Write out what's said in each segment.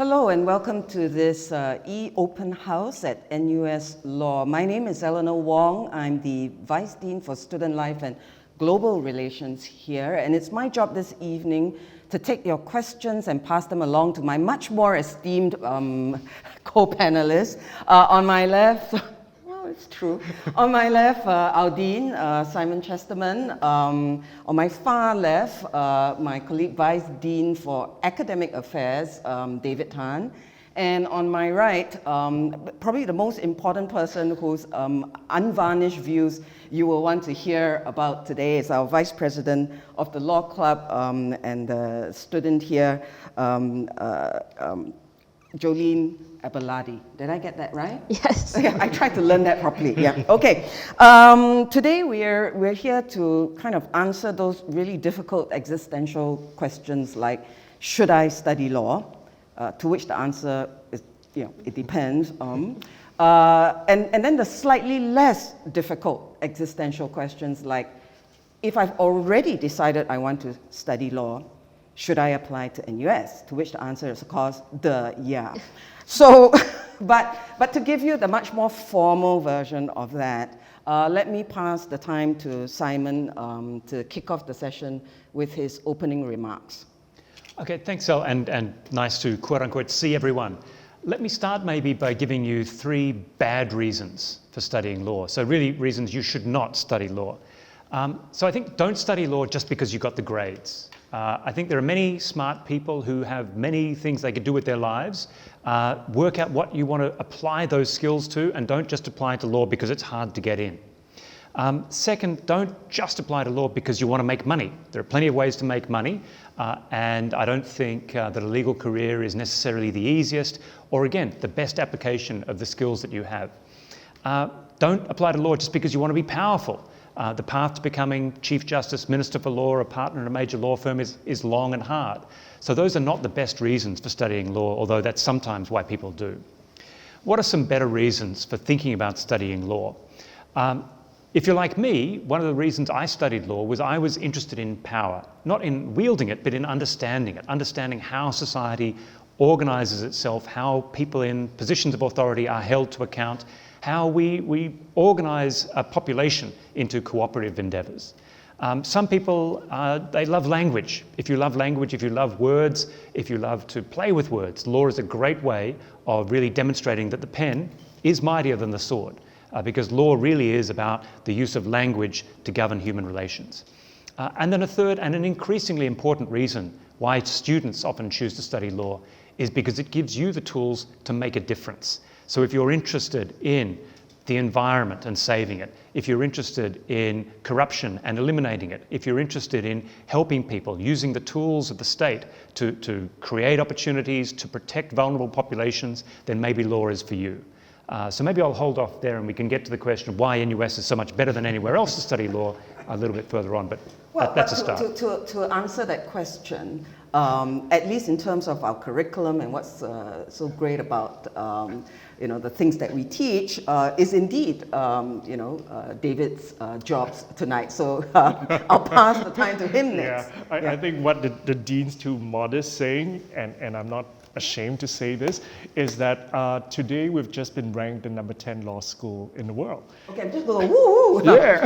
Hello and welcome to this eOpen house at NUS Law. My name is Eleanor Wong. I'm the Vice Dean for Student Life and Global Relations here, and it's my job this evening to take your questions and pass them along to my much more esteemed co-panelists. On my left, well, it's true. On my left, our Dean, Simon Chesterman. On my far left, my colleague Vice Dean for Academic Affairs, David Tan. And on my right, probably the most important person whose unvarnished views you will want to hear about today is our Vice President of the Law Club and the student here, Jolene Abeladi. Did I get that right? Yes. Yeah, I tried to learn that properly. Yeah. Okay. Today we're here to kind of answer those really difficult existential questions like, should I study law? To which the answer is, it depends. And then the slightly less difficult existential questions like, if I've already decided I want to study law, should I apply to NUS? To which the answer is, of course, yeah. So, but to give you the much more formal version of that, let me pass the time to Simon to kick off the session with his opening remarks. Okay, thanks, El, and nice to quote-unquote see everyone. Let me start maybe by giving you 3 bad reasons for studying law. So really reasons you should not study law. So I think don't study law just because you got the grades. I think there are many smart people who have many things they could do with their lives. Work out what you want to apply those skills to, and don't just apply to law because it's hard to get in. Second, don't just apply to law because you want to make money. There are plenty of ways to make money, and I don't think that a legal career is necessarily the easiest or, again, the best application of the skills that you have. Don't apply to law just because you want to be powerful. The path to becoming Chief Justice, Minister for Law, or a partner in a major law firm is long and hard. So those are not the best reasons for studying law, although that's sometimes why people do. What are some better reasons for thinking about studying law? If you're like me, one of the reasons I studied law was I was interested in power, not in wielding it, but in understanding it, understanding how society organizes itself, how people in positions of authority are held to account, how we organize a population into cooperative endeavors. Some people, they love language. If you love language, if you love words, if you love to play with words, law is a great way of really demonstrating that the pen is mightier than the sword. Because law really is about the use of language to govern human relations. And then a third and an increasingly important reason why students often choose to study law is because it gives you the tools to make a difference. So if you're interested in the environment and saving it, if you're interested in corruption and eliminating it, if you're interested in helping people using the tools of the state to create opportunities, to protect vulnerable populations, then maybe law is for you. So maybe I'll hold off there and we can get to the question of why NUS is so much better than anywhere else to study law a little bit further on, but that's a start. To answer that question, at least in terms of our curriculum and what's so great about the things that we teach is indeed David's jobs tonight. So I'll pass the time to him next. Yeah, I think what the dean's too modest saying, and I'm not ashamed to say this, is that today we've just been ranked the number 10 law school in the world. Okay, I'm just going woo! Yeah.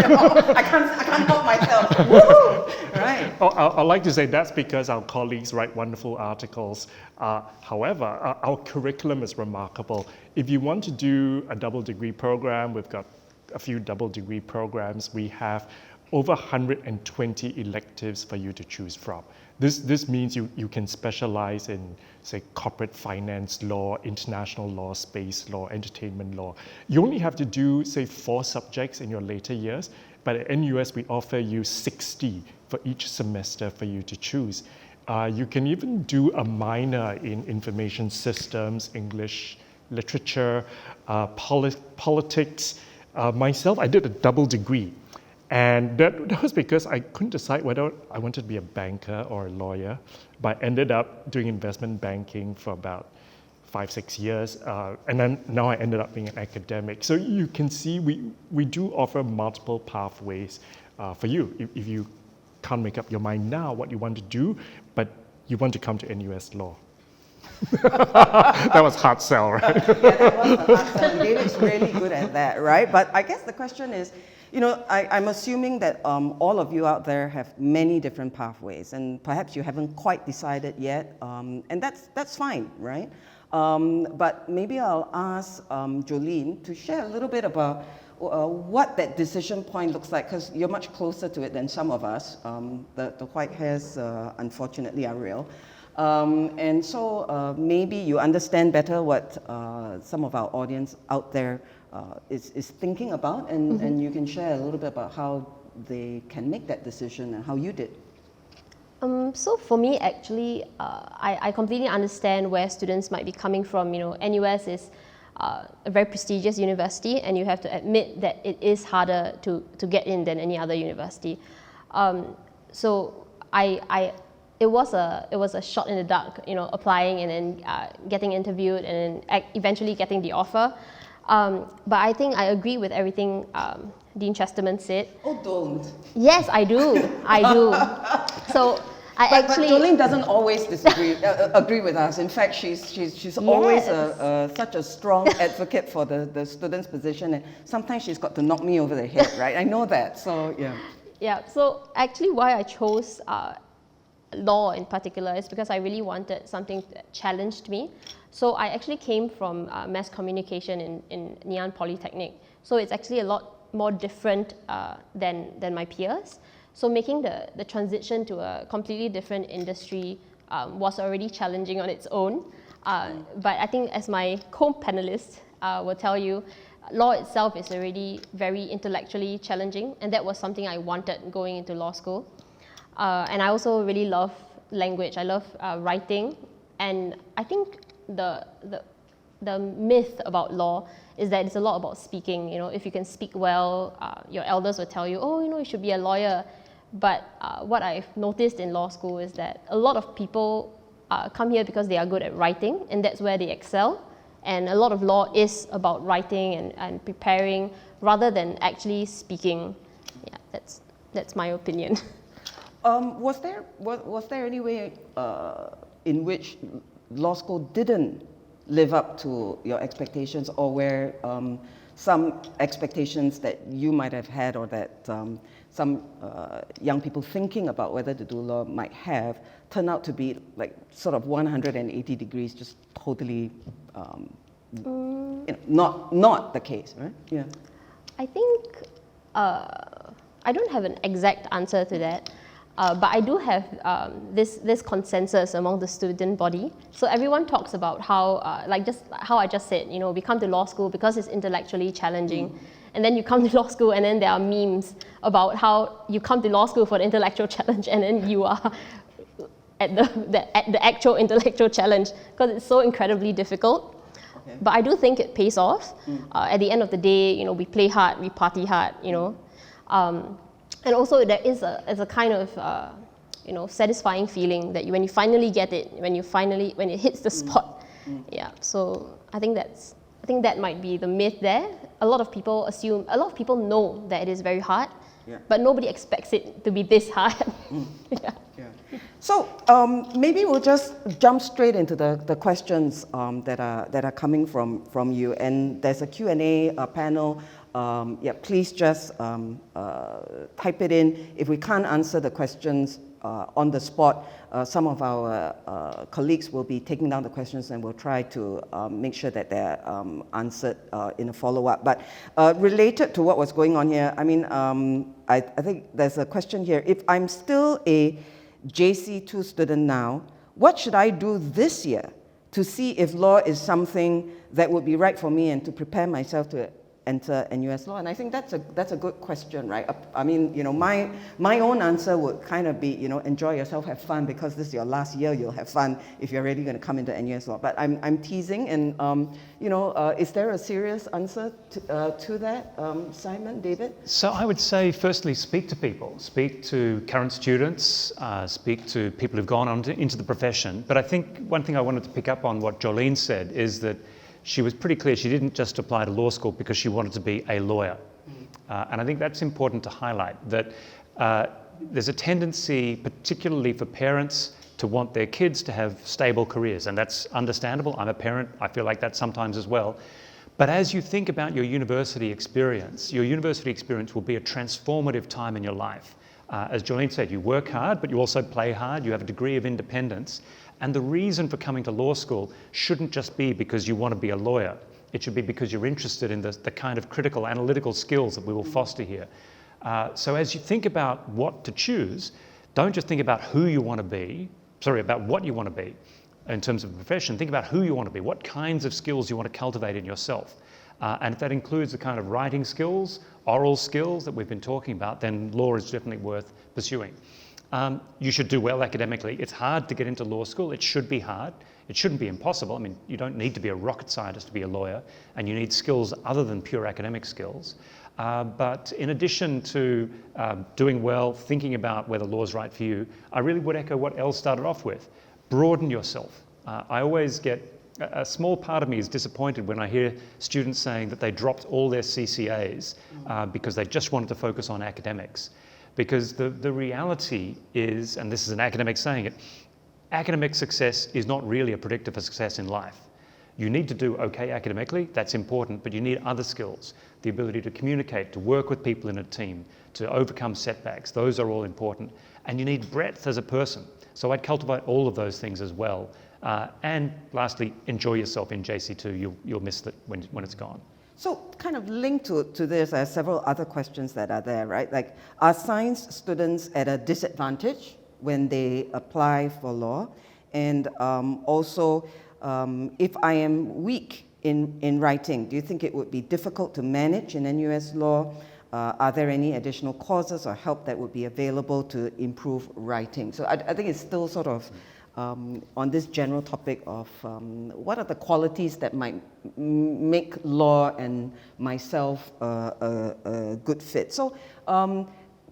I can't help myself. Woo! Right. I'd like to say that's because our colleagues write wonderful articles. However, our curriculum is remarkable. If you want to do a double degree program, we've got a few double degree programs. We have over 120 electives for you to choose from. This means you can specialize in, say, corporate finance law, international law, space law, entertainment law. You only have to do, say, 4 subjects in your later years, but at NUS we offer you 60 for each semester for you to choose. You can even do a minor in information systems, English, literature, politics. Myself, I did a double degree. And that was because I couldn't decide whether I wanted to be a banker or a lawyer, but I ended up doing investment banking for about 5-6 years, and then now I ended up being an academic. So you can see we do offer multiple pathways for you. If you can't make up your mind now what you want to do, but you want to come to NUS Law. That was hard sell, right? Yeah, that was a hard sell. David's really good at that, right? But I guess the question is, I'm assuming that all of you out there have many different pathways, and perhaps you haven't quite decided yet, and that's fine, right? But maybe I'll ask Jolene to share a little bit about what that decision point looks like, because you're much closer to it than some of us. The white hairs, unfortunately, are real. And so maybe you understand better what some of our audience out there is thinking about, and you can share a little bit about how they can make that decision and how you did. So for me, actually, I completely understand where students might be coming from. NUS is a very prestigious university, and you have to admit that it is harder to get in than any other university. So it was a shot in the dark, applying and then getting interviewed and then eventually getting the offer. But I think I agree with everything Dean Chesterman said. Oh, don't. Yes, I do. So But Jolene doesn't always agree with us. In fact, she's Yes. always such a strong advocate for the student's position, and sometimes she's got to knock me over the head, right? I know that, so yeah. Yeah, so actually why I chose law in particular is because I really wanted something that challenged me. So I actually came from mass communication in Ngee Ann Polytechnic. So it's actually a lot more different than my peers. So making the transition to a completely different industry was already challenging on its own. But I think, as my co-panelist will tell you, law itself is already very intellectually challenging, and that was something I wanted going into law school. And I also really love language. I love writing, and I think the myth about law is that it's a lot about speaking. If you can speak well, your elders will tell you, oh, you should be a lawyer. But what I've noticed in law school is that a lot of people come here because they are good at writing, and that's where they excel. And a lot of law is about writing and preparing rather than actually speaking. Yeah, that's my opinion. Was there any way in which law school didn't live up to your expectations, or where some expectations that you might have had, or that some young people thinking about whether to do law might have, turned out to be like sort of 180 degrees, just totally not the case, right? Yeah. I think I don't have an exact answer to that. But I do have this consensus among the student body. So everyone talks about how, just how I just said, we come to law school because it's intellectually challenging. And then you come to law school, and then there are memes about how you come to law school for the intellectual challenge, and then you are at the actual intellectual challenge, because it's so incredibly difficult. Okay. But I do think it pays off. At the end of the day, we play hard, we party hard, And also there is a kind of satisfying feeling that when you finally get it, when it hits the spot. Yeah. So I think that might be the myth there. A lot of people know that it is very hard, but nobody expects it to be this hard. Yeah. So maybe we'll just jump straight into the questions that are coming from you. And there's a Q&A panel. Please just type it in. If we can't answer the questions on the spot, some of our colleagues will be taking down the questions, and we'll try to make sure that they're answered in a follow-up. But related to what was going on here, I think there's a question here. If I'm still a JC2 student now, what should I do this year to see if law is something that would be right for me, and to prepare myself to enter NUS law? And I think that's a good question, right? My own answer would kind of be, enjoy yourself, have fun, because this is your last year. You'll have fun if you're really going to come into NUS law. But I'm teasing, and is there a serious answer to that, Simon, David? So I would say, firstly, speak to people, speak to current students, speak to people who've gone on into the profession. But I think one thing I wanted to pick up on what Jolene said is that she was pretty clear she didn't just apply to law school because she wanted to be a lawyer. And I think that's important to highlight, that there's a tendency, particularly for parents, to want their kids to have stable careers, and that's understandable. I'm a parent, I feel like that sometimes as well. But as you think about your university experience will be a transformative time in your life. As Jolene said, you work hard, but you also play hard, you have a degree of independence. And the reason for coming to law school shouldn't just be because you want to be a lawyer. It should be because you're interested in the kind of critical analytical skills that we will foster here. So as you think about what to choose, don't just think about who you want to be, about what you want to be in terms of a profession. Think about who you want to be, what kinds of skills you want to cultivate in yourself. And if that includes the kind of writing skills, oral skills that we've been talking about, then law is definitely worth pursuing. You should do well academically. It's hard to get into law school. It should be hard. It shouldn't be impossible. I mean, you don't need to be a rocket scientist to be a lawyer, and you need skills other than pure academic skills. But in addition to doing well, thinking about whether law is right for you, I really would echo what Elle started off with. Broaden yourself. I always get, a small part of me is disappointed when I hear students saying that they dropped all their CCAs because they just wanted to focus on academics. Because the reality is, and this is an academic saying it, academic success is not really a predictor for success in life. You need to do okay academically, that's important, but you need other skills. The ability to communicate, to work with people in a team, to overcome setbacks, those are all important. And you need breadth as a person. So I'd cultivate all of those things as well. And lastly, enjoy yourself in JC2. You'll miss it when it's gone. So kind of linked to this, there are several other questions that are there, right? Like, are science students at a disadvantage when they apply for law? And also, if I am weak in writing, do you think it would be difficult to manage in NUS law? Are there any additional courses or help that would be available to improve writing? So I think it's still sort of on this general topic of what are the qualities that might make law and myself a good fit. So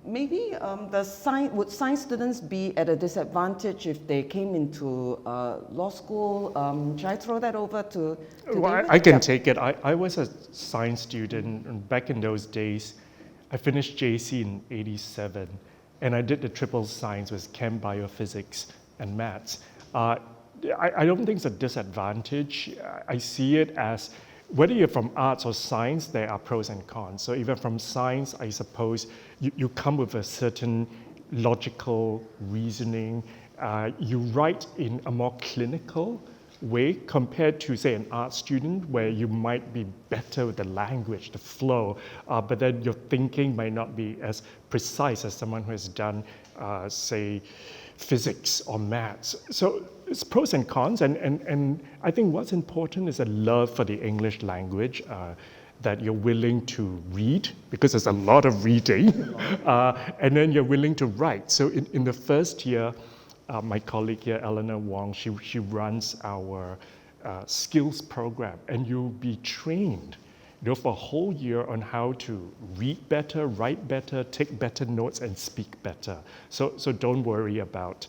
maybe would science students be at a disadvantage if they came into law school? Should I throw that over to David? I can take it. I was a science student, and back in those days, I finished JC in '87, and I did the triple science with chem, biophysics, and maths. I don't think it's a disadvantage. I see it as, whether you're from arts or science, there are pros and cons. So even from science, I suppose you come with a certain logical reasoning. You write in a more clinical way compared to, say, an art student where you might be better with the language, the flow, but then your thinking might not be as precise as someone who has done, say, physics or maths. So it's pros and cons, and I think what's important is a love for the English language, that you're willing to read, because there's a lot of reading, and then you're willing to write. So in the first year, my colleague here, Eleanor Wong, she runs our skills program, and you'll be trained for a whole year on how to read better, write better, take better notes, and speak better. So don't worry about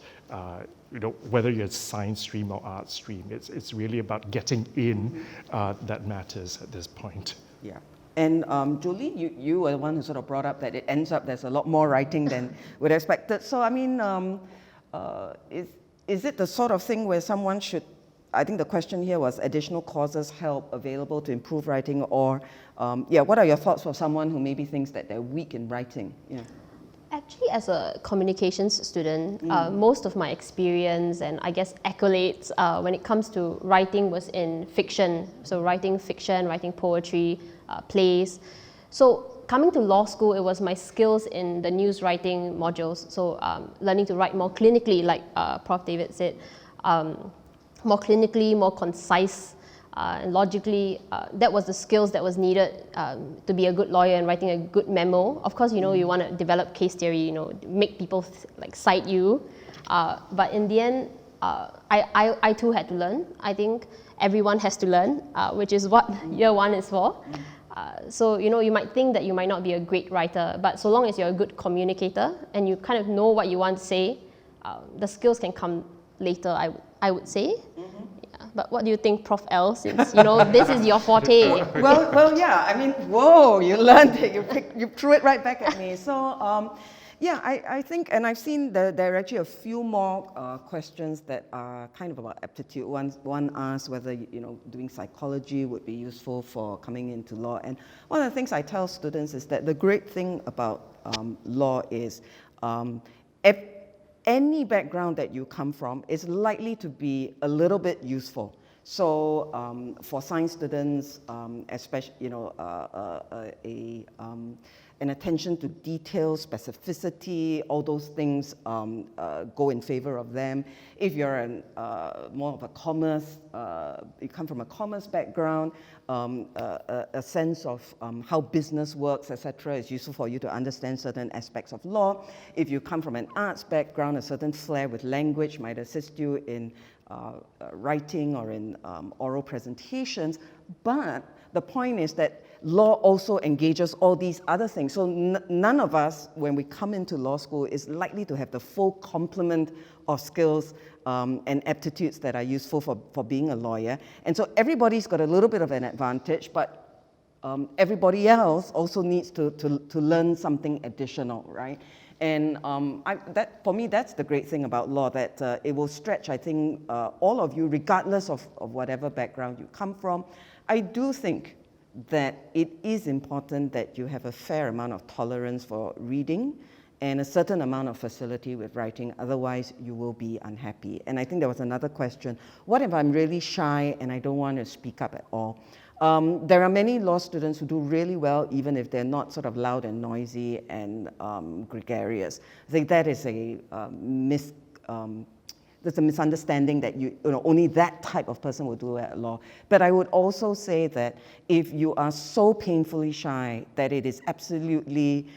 whether you're science stream or art stream. It's really about getting in that matters at this point. Yeah. And Julie, you were the one who sort of brought up that it ends up there's a lot more writing than we'd expected. So I mean, is it the sort of thing where someone should, I think the question here was additional courses, help available to improve writing, or what are your thoughts for someone who maybe thinks that they're weak in writing? Yeah. Actually, as a communications student, most of my experience and I guess accolades when it comes to writing was in fiction. So writing fiction, writing poetry, plays. So coming to law school, it was my skills in the news writing modules. So learning to write more clinically, like Prof. David said, more clinically, more concise, and logically. That was the skills that was needed to be a good lawyer and writing a good memo. Of course, you want to develop case theory, make people cite you. But in the end, I too had to learn. I think everyone has to learn, which is what year one is for. So you might think that you might not be a great writer, but so long as you're a good communicator and you kind of know what you want to say, the skills can come later, I would say. Yeah. But what do you think, Prof. L, since this is your forte? Well, yeah. I mean, whoa! You learned it. You threw it right back at me. So, Yeah, I think, and I've seen there are actually a few more questions that are kind of about aptitude. One asks whether, doing psychology would be useful for coming into law. And one of the things I tell students is that the great thing about law is any background that you come from is likely to be a little bit useful. So for science students, especially, an attention to detail, specificity, all those things go in favor of them. If you're more of a commerce, you come from a commerce background, a sense of how business works, etc., is useful for you to understand certain aspects of law. If you come from an arts background, a certain flair with language might assist you in writing or in oral presentations. But the point is that law also engages all these other things. So none of us, when we come into law school, is likely to have the full complement of skills and aptitudes that are useful for being a lawyer. And so everybody's got a little bit of an advantage, but everybody else also needs to learn something additional, right? And for me, that's the great thing about law, that it will stretch, I think, all of you, regardless of whatever background you come from. I do think that it is important that you have a fair amount of tolerance for reading and a certain amount of facility with writing, otherwise you will be unhappy. And I think there was another question, what if I'm really shy and I don't want to speak up at all? There are many law students who do really well, even if they're not sort of loud and noisy and gregarious. I think that is there's a misunderstanding that only that type of person will do at law. But I would also say that if you are so painfully shy that it is absolutely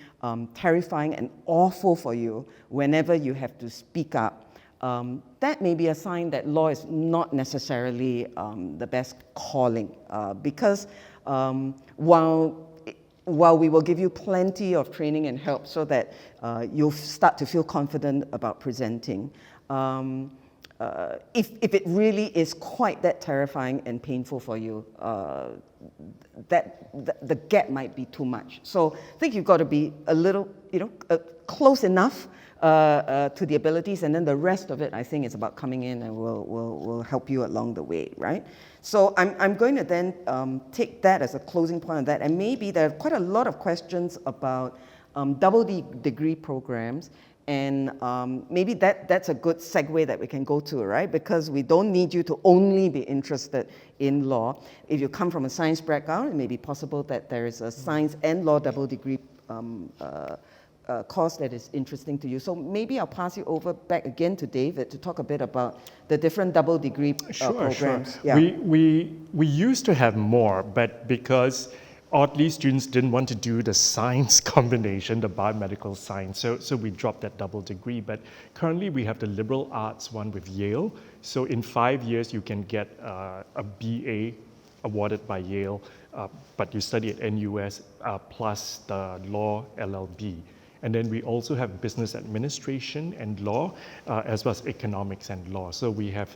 terrifying and awful for you whenever you have to speak up, that may be a sign that law is not necessarily the best calling, because while we will give you plenty of training and help so that you'll start to feel confident about presenting, if it really is quite that terrifying and painful for you, the gap might be too much. So I think you've got to be a little, close enough to the abilities, and then the rest of it, I think, is about coming in and will help you along the way, right? So I'm going to then take that as a closing point on that, and maybe there are quite a lot of questions about double degree programs. And maybe that's a good segue that we can go to, right? Because we don't need you to only be interested in law. If you come from a science background, it may be possible that there is a science and law double degree course that is interesting to you. So maybe I'll pass you over back again to David to talk a bit about the different double degree programs. Sure. Yeah. We used to have more, but because oddly, students didn't want to do the science combination, the biomedical science, so we dropped that double degree. But currently, we have the liberal arts one with Yale. So in 5 years, you can get a BA awarded by Yale, but you study at NUS plus the law LLB. And then we also have business administration and law, as well as economics and law. So we have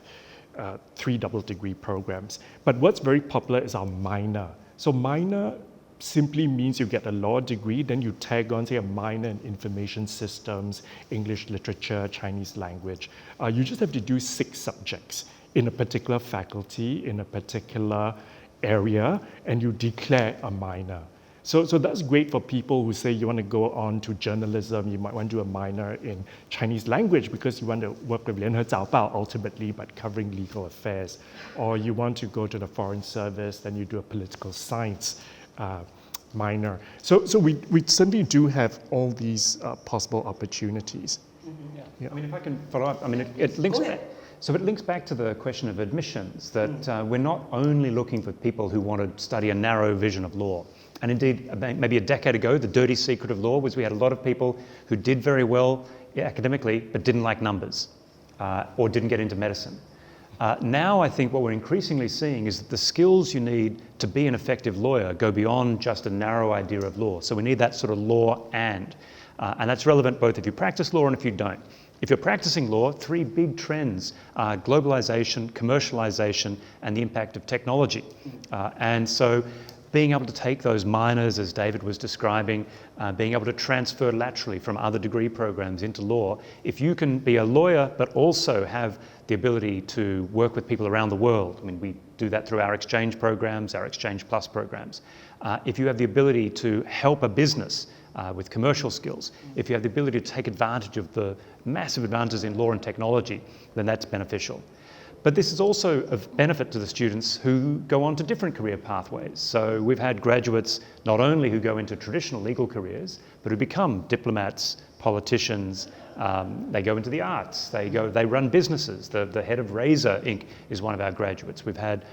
3 double degree programs. But what's very popular is our minor. So minor simply means you get a law degree, then you tag on, say, a minor in information systems, English literature, Chinese language. You just have to do 6 subjects in a particular faculty, in a particular area, and you declare a minor. So that's great for people who say you want to go on to journalism, you might want to do a minor in Chinese language because you want to work with 联合早报 ultimately, but covering legal affairs. Or you want to go to the foreign service, then you do a political science minor. So we certainly do have all these possible opportunities. Mm-hmm. Yeah. I mean, if I can follow up, I mean, it links back. So it links back to the question of admissions, that we're not only looking for people who want to study a narrow vision of law. And indeed, maybe a decade ago, the dirty secret of law was we had a lot of people who did very well academically, but didn't like numbers or didn't get into medicine. Now I think what we're increasingly seeing is that the skills you need to be an effective lawyer go beyond just a narrow idea of law. So we need that sort of law and that's relevant both if you practice law and if you don't. If you're practicing law, 3 big trends are globalization, commercialization, and the impact of technology. And so being able to take those minors, as David was describing, being able to transfer laterally from other degree programs into law. If you can be a lawyer but also have the ability to work with people around the world, I mean, we do that through our exchange programs, our Exchange Plus programs. If you have the ability to help a business with commercial skills, if you have the ability to take advantage of the massive advances in law and technology, then that's beneficial. But this is also of benefit to the students who go on to different career pathways. So we've had graduates not only who go into traditional legal careers, but who become diplomats, politicians, they go into the arts, they run businesses. The head of Razor Inc. is one of our graduates. We've had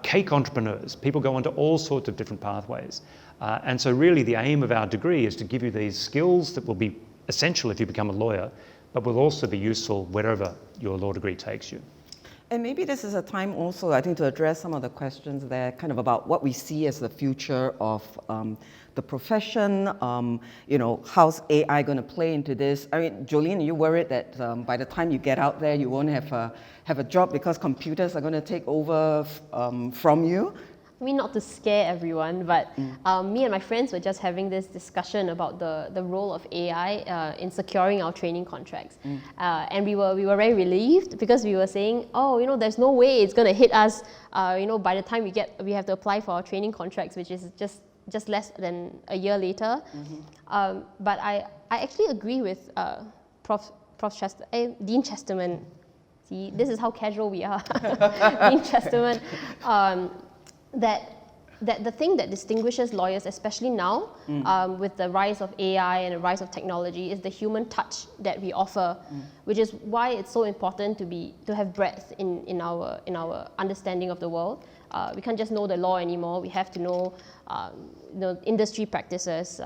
cake entrepreneurs. People go onto all sorts of different pathways. And so really the aim of our degree is to give you these skills that will be essential if you become a lawyer, but will also be useful wherever your law degree takes you. And maybe this is a time also, I think, to address some of the questions there, kind of about what we see as the future of the profession. How's AI going to play into this? I mean, Jolene, are you worried that by the time you get out there, you won't have a job because computers are going to take over from you? I mean, not to scare everyone, but me and my friends were just having this discussion about the role of AI in securing our training contracts. And we were very relieved because we were saying, there's no way it's going to hit us, by the time we have to apply for our training contracts, which is just less than a year later. But I actually agree with Dean Chesterman. See, this is how casual we are. Dean Chesterman. That the thing that distinguishes lawyers, especially now, with the rise of AI and the rise of technology, is the human touch that we offer, which is why it's so important to have breadth in our understanding of the world. We can't just know the law anymore. We have to know industry practices,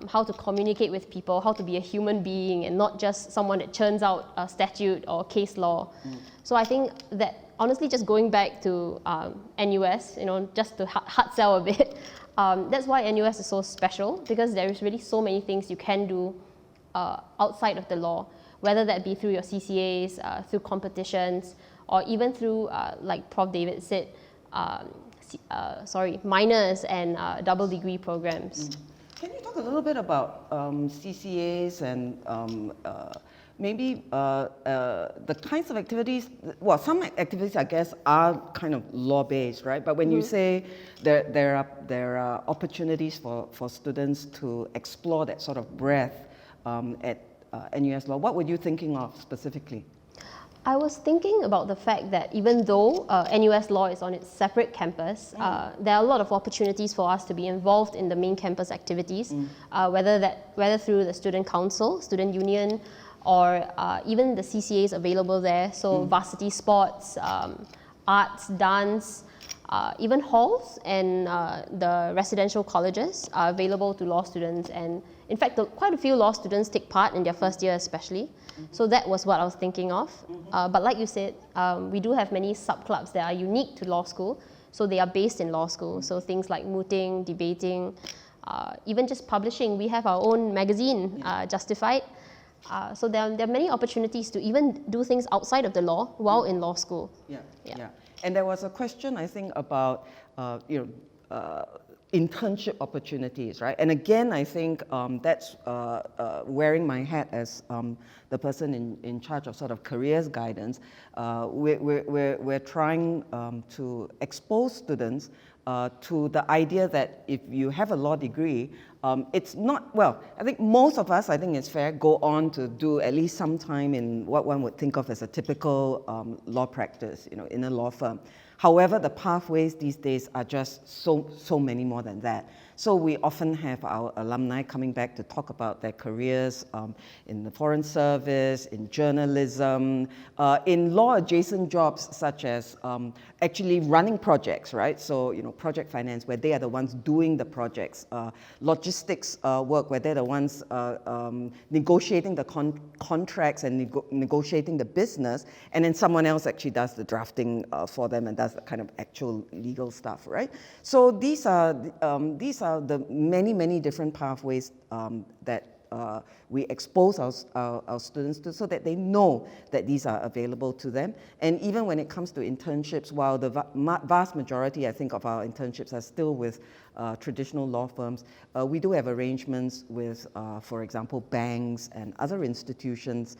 how to communicate with people, how to be a human being and not just someone that churns out a statute or case law. So I think that honestly, just going back to NUS, just to hard sell a bit, that's why NUS is so special, because there is really so many things you can do outside of the law, whether that be through your CCAs, through competitions, or even through, like Prof. David said, minors and double degree programs. Can you talk a little bit about CCAs and maybe the kinds of activities? Well, some activities, I guess, are kind of law-based, right? But when you say there are opportunities for students to explore that sort of breadth at NUS Law, what were you thinking of specifically? I was thinking about the fact that even though NUS Law is on its separate campus, there are a lot of opportunities for us to be involved in the main campus activities, whether through the student council, student union, or even the CCAs available there. So varsity sports, arts, dance, even halls and the residential colleges are available to law students. And in fact, quite a few law students take part in their first year especially. So that was what I was thinking of. But like you said, we do have many sub-clubs that are unique to law school. So they are based in law school. So things like mooting, debating, even just publishing. We have our own magazine, Justified. So there are many opportunities to even do things outside of the law while in law school. Yeah. And there was a question, I think, about internship opportunities, right? And again, I think that's wearing my hat as the person in charge of sort of careers guidance. We're trying to expose students to the idea that if you have a law degree, it's not, well, I think most of us, I think it's fair, go on to do at least some time in what one would think of as a typical law practice, in a law firm. However, the pathways these days are just so many more than that. So we often have our alumni coming back to talk about their careers in the Foreign Service, in journalism, in law-adjacent jobs such as actually running projects, right? So, project finance, where they are the ones doing the projects, logistics work, where they're the ones negotiating the contracts and negotiating the business, and then someone else actually does the drafting for them and does the kind of actual legal stuff, right? So these are the many different pathways that we expose our students to, so that they know that these are available to them. And even when it comes to internships, while the vast majority, I think, of our internships are still with traditional law firms, we do have arrangements with, for example, banks and other institutions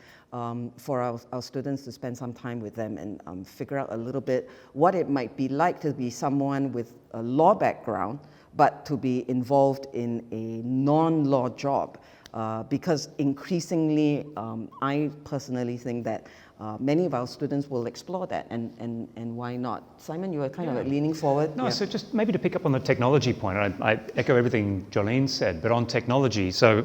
for our students to spend some time with them and figure out a little bit what it might be like to be someone with a law background, but to be involved in a non-law job. Because increasingly, I personally think that many of our students will explore that, and why not? Simon, you were kind of like leaning forward. No, so just maybe to pick up on the technology point, I echo everything Jolene said, but on technology, so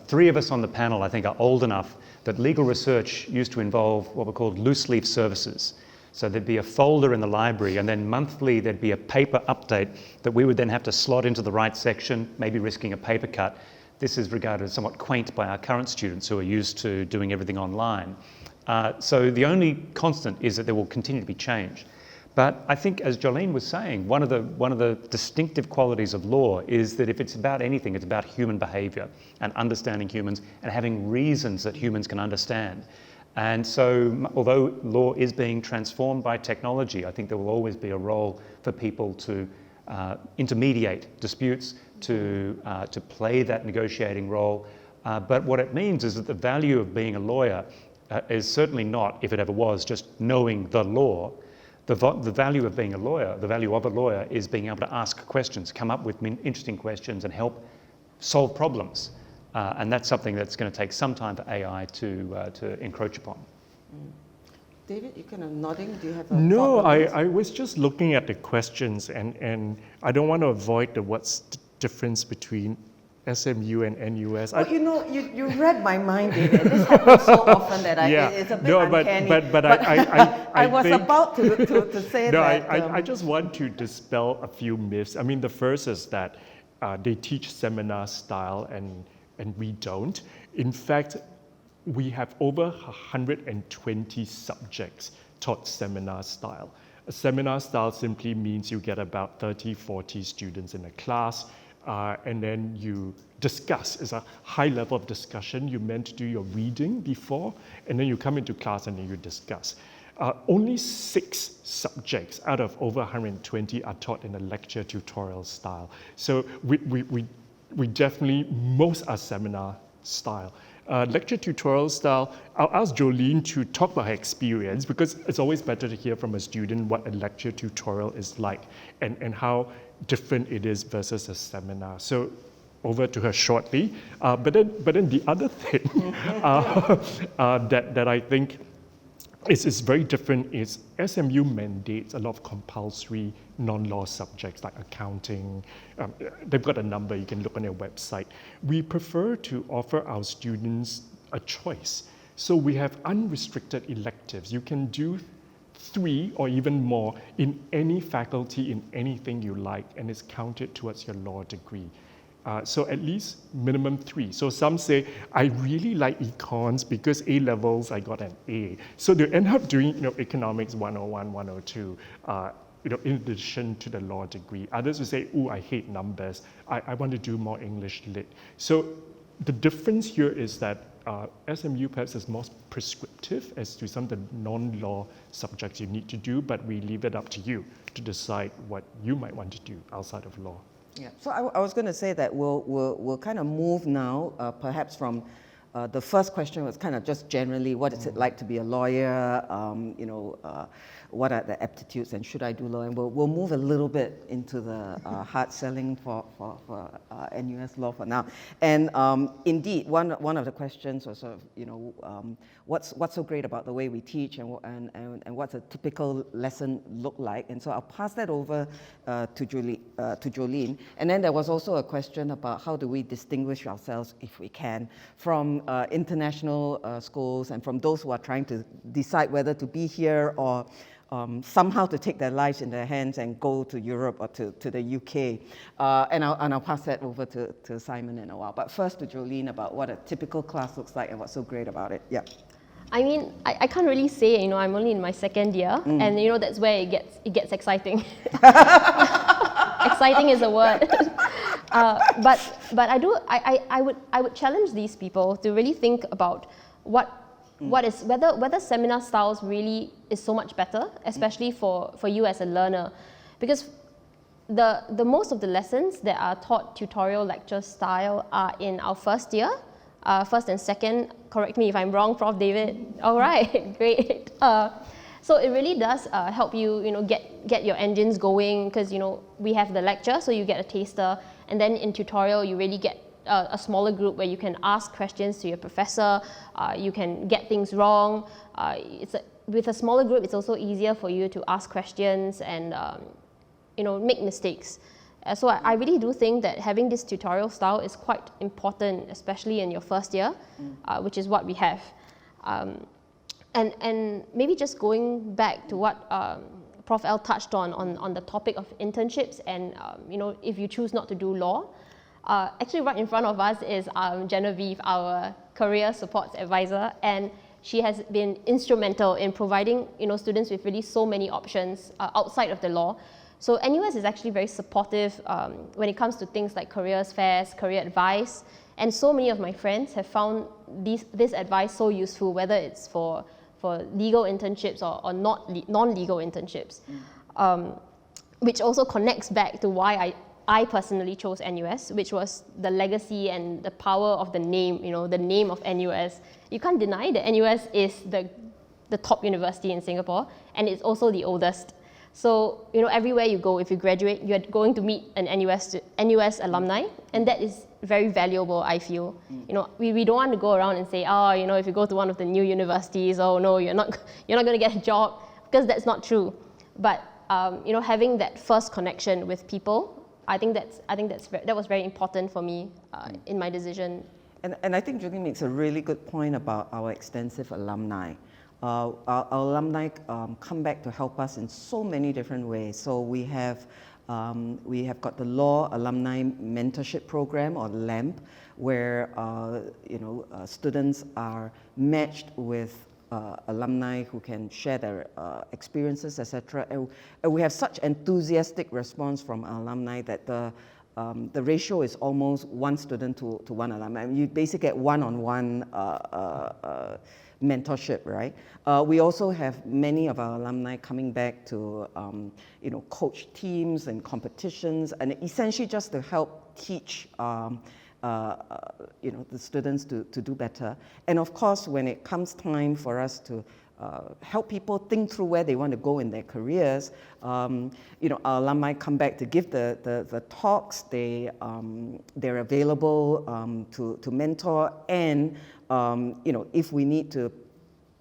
3 of us on the panel, I think, are old enough that legal research used to involve what were called loose leaf services. So there'd be a folder in the library, and then monthly there'd be a paper update that we would then have to slot into the right section, maybe risking a paper cut. This is regarded as somewhat quaint by our current students who are used to doing everything online. So the only constant is that there will continue to be change. But I think, as Jolene was saying, one of the distinctive qualities of law is that if it's about anything, it's about human behaviour and understanding humans and having reasons that humans can understand. And so, although law is being transformed by technology, I think there will always be a role for people to intermediate disputes, to play that negotiating role. But what it means is that the value of being a lawyer is certainly not, if it ever was, just knowing the law. The value of being a lawyer, the value of a lawyer, is being able to ask questions, come up with interesting questions and help solve problems. And that's something that's going to take some time for AI to encroach upon. David, you're kind of nodding. Do you have a No, thought on this? I was just looking at the questions, and I don't want to avoid what's the difference between SMU and NUS. Oh, you know, you read my mind, David. This happens so often that it's a bit uncanny. But I was think, about to say no, that. I just want to dispel a few myths. I mean, the first is that they teach seminar style and we don't. In fact, we have over 120 subjects taught seminar style. A seminar style simply means you get about 30, 40 students in a class, and then you discuss. It's a high level of discussion. You're meant to do your reading before, and then you come into class and then you discuss. Only 6 subjects out of over 120 are taught in a lecture tutorial style. So we definitely, most are seminar style. Lecture tutorial style, I'll ask Jolene to talk about her experience, because it's always better to hear from a student what a lecture tutorial is like and how different it is versus a seminar. So over to her shortly. But then the other thing that I think is very different is SMU mandates a lot of compulsory non-law subjects like accounting. They've got a number, you can look on their website. We prefer to offer our students a choice. So we have unrestricted electives. You can do 3 or even more in any faculty, in anything you like, and it's counted towards your law degree. So at least minimum 3. So some say, I really like econs because A levels I got an A. So they end up doing economics 101, 102, in addition to the law degree. Others will say, I hate numbers. I want to do more English lit. So the difference here is that SMU perhaps is more prescriptive as to some of the non-law subjects you need to do, but we leave it up to you to decide what you might want to do outside of law. Yeah. So I was going to say that we'll kind of move now, perhaps from the first question was kind of just generally, what is it like to be a lawyer? What are the aptitudes, and should I do law? And we'll move a little bit into the hard selling for NUS law for now. And indeed, one of the questions was sort of, what's so great about the way we teach, and what's a typical lesson look like? And so I'll pass that over to Jolene. And then there was also a question about how do we distinguish ourselves, if we can, from international schools and from those who are trying to decide whether to be here or somehow to take their lives in their hands and go to Europe or to the UK. And I'll pass that over to Simon in a while. But first to Jolene about what a typical class looks like and what's so great about it. Yeah. I mean, I can't really say, I'm only in my 2nd year, and that's where it gets exciting. Exciting is a word. But I would challenge these people to really think about whether seminar styles really is so much better, especially for you as a learner, because the most of the lessons that are taught tutorial lecture style are in our first year, first and second. Correct me if I'm wrong, Prof. David. All right, great. So it really does help you, get your engines going, because we have the lecture, so you get a taster, and then in tutorial you really get a smaller group where you can ask questions to your professor. You can get things wrong. With a smaller group, it's also easier for you to ask questions and make mistakes. So I really do think that having this tutorial style is quite important, especially in your first year, which is what we have. And maybe just going back to what Prof. L touched on the topic of internships and if you choose not to do law, actually right in front of us is Genevieve, our career supports advisor, and she has been instrumental in providing students with really so many options outside of the law. So NUS is actually very supportive when it comes to things like careers fairs, career advice, and so many of my friends have found this advice so useful, whether it's for legal internships or non-legal internships, which also connects back to why I personally chose NUS, which was the legacy and the power of the name, the name of NUS. You can't deny that NUS is the top university in Singapore, and it's also the oldest. So, everywhere you go, if you graduate, you're going to meet an NUS alumni, and that is very valuable, I feel. We don't want to go around and say, if you go to one of the new universities, oh no, you're not going to get a job, because that's not true. But having that first connection with people, I think that was very important for me in my decision. And I think Julie makes a really good point about our extensive alumni. Our alumni come back to help us in so many different ways. So we have got the Law Alumni Mentorship Program, or LAMP, where students are matched with alumni who can share their experiences, etc. And we have such enthusiastic response from our alumni that the ratio is almost one student to one alumni. I mean, you basically get one-on-one mentorship, right? We also have many of our alumni coming back to coach teams and competitions, and essentially just to help teach the students to do better. And of course, when it comes time for us to help people think through where they want to go in their careers, our alumni come back to give the talks. They're available to mentor, and if we need to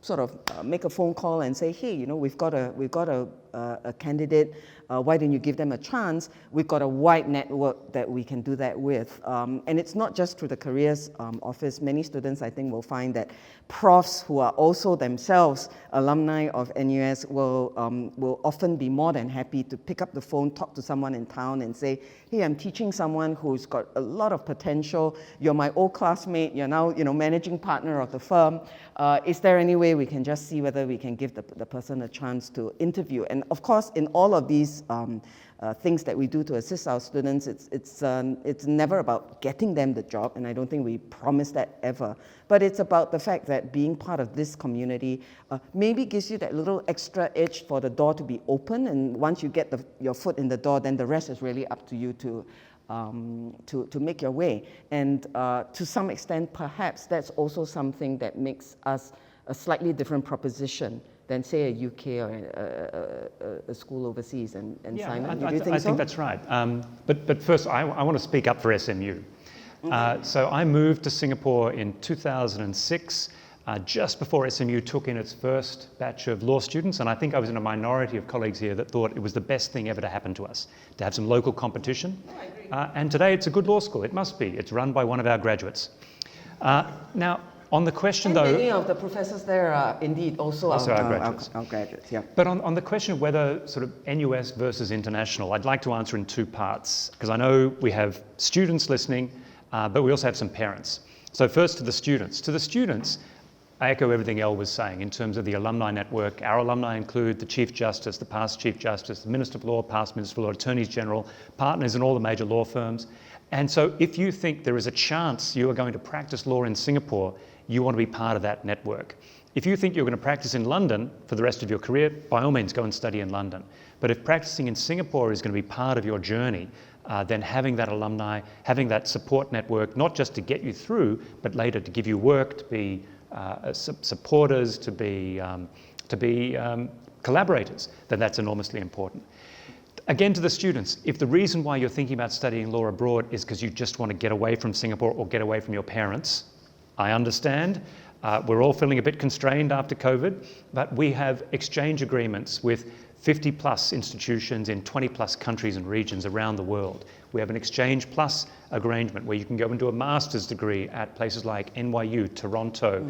sort of make a phone call and say, hey, we've got a candidate, why don't you give them a chance? We've got a wide network that we can do that with. And it's not just through the careers office. Many students, I think, will find that profs who are also themselves alumni of NUS will often be more than happy to pick up the phone, talk to someone in town and say, hey, I'm teaching someone who's got a lot of potential. You're my old classmate. You're now, managing partner of the firm. Is there any way we can just see whether we can give the person a chance to interview? And of course, in all of these things that we do to assist our students, it's never about getting them the job, and I don't think we promise that ever. But it's about the fact that being part of this community maybe gives you that little extra edge for the door to be open, and once you get your foot in the door, then the rest is really up to you to make your way. And to some extent, perhaps that's also something that makes us a slightly different proposition than, say, a UK or a school overseas. And yeah, Simon, do you think so? I think that's right. But first, I want to speak up for SMU. So I moved to Singapore in 2006, just before SMU took in its first batch of law students, and I think I was in a minority of colleagues here that thought it was the best thing ever to happen to us, to have some local competition. And today it's a good law school. It must be. It's run by one of our graduates. Now, on the question, though, many of the professors there are indeed also our graduates. Our graduates, yeah. But on the question of whether sort of NUS versus international, I'd like to answer in two parts, because I know we have students listening, but we also have some parents. So first to the students. To the students, I echo everything Elle was saying in terms of the Alumni Network. Our alumni include the Chief Justice, the past Chief Justice, the Minister of Law, past Minister of Law, Attorneys General, partners in all the major law firms. And so if you think there is a chance you are going to practice law in Singapore, you want to be part of that network. If you think you're going to practice in London for the rest of your career, by all means go and study in London. But if practicing in Singapore is going to be part of your journey, then having that alumni, having that support network, not just to get you through, but later to give you work, to be supporters, to be collaborators, then that's enormously important. Again, to the students, if the reason why you're thinking about studying law abroad is because you just want to get away from Singapore or get away from your parents, I understand. We're all feeling a bit constrained after COVID, but we have exchange agreements with 50 plus institutions in 20 plus countries and regions around the world. We have an Exchange Plus arrangement where you can go and do a master's degree at places like NYU, Toronto,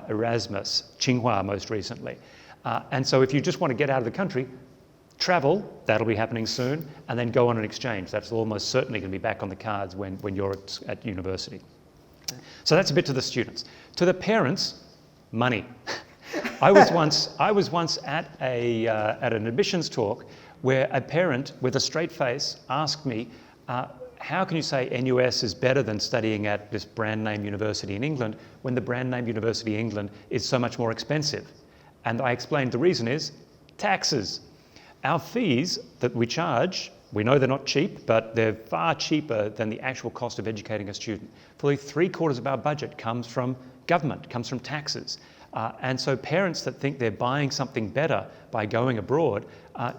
Erasmus, Tsinghua most recently. And so if you just want to get out of the country, travel, that'll be happening soon, and then go on an exchange. That's almost certainly going to be back on the cards when you're at university. So that's a bit to the students. To the parents, money. I was once at an admissions talk where a parent with a straight face asked me, how can you say NUS is better than studying at this brand name university in England when the brand name university in England is so much more expensive? And I explained the reason is taxes. Our fees that we charge, we know they're not cheap, but they're far cheaper than the actual cost of educating a student. Fully 3/4 of our budget comes from government, comes from taxes. And so parents that think they're buying something better by going abroad,